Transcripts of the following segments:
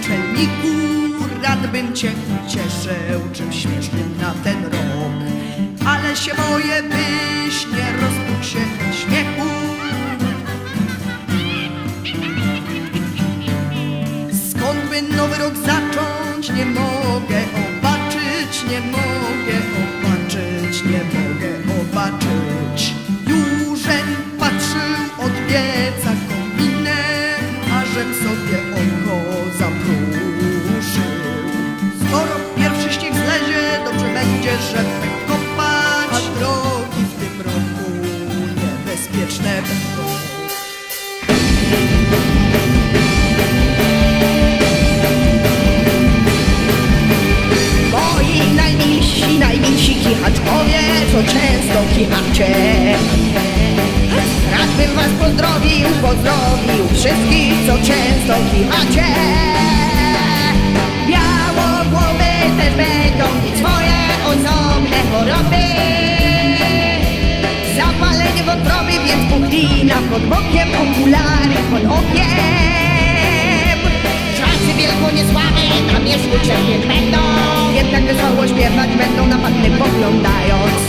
naczelniku, rad bym cię ucieszył czymś śmiesznym na ten rok. Ale się boję, byś nie rozpół się od śmiechu. Skąd by nowy rok zacząć? Nie mogę obaczyć, nie mogę obaczyć, nie mogę obaczyć. Jużem patrzył od pieca kominem, ażem sobie oko zapruszył. Skoro pierwszy śnieg zlezie, dobrze będzie, żeby kopać, a drogi w tym roku niebezpieczne będą. Najmilsi kichaczkowie, co często kichacie. Rad bym was pozdrowił wszystkich, co często kichacie. Białogłowy też będą mieć swoje osobne choroby. Zapalenie wątroby, więc puchlina pod bokiem, okulary pod okiem. Czasy wielkoniesławy na wierzchu cierpieć będą, jednak wesoło śpiewać będą na panny poglądając.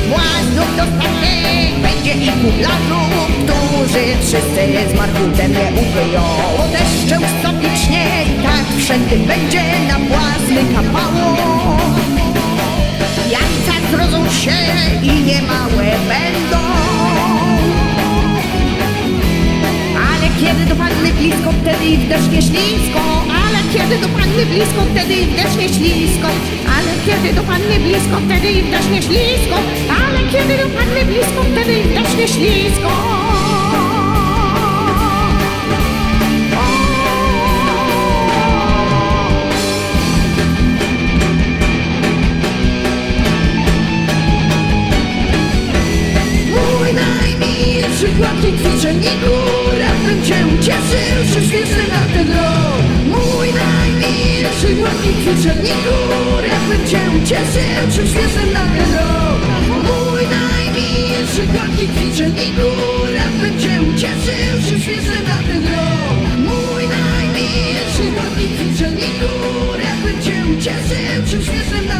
Błaznów dostatnych będzie i kuglarzów, którzy wszyscy z markutem nie ukryją. Bo deszcze ustopicznie i tak wszędzie będzie na błazny kapało. Jajca zrodzą się i niemałe będą. Kiedy do panny blisko, wtedy i w desznie ślisko. Ale kiedy do panny blisko, wtedy i w desznie ślisko. Ale kiedy do panny blisko, wtedy i w desznie ślisko. Ale kiedy do panny blisko, wtedy i w desznie ślisko. Mój najmilszy chłopczyk kwiczenniku, bym cię ucieszył, że świeży na ten rok. Mój najmilszy chłopczyk kwiczenniku, bym cię ucieszył, że świeży na ten rok. Mój najmilszy chłopczyk kwiczenniku, bym cię ucieszył, że świeży na ten rok. Mój najmilszy chłopczyk kwiczenniku, bym cię ucieszył, że świeży na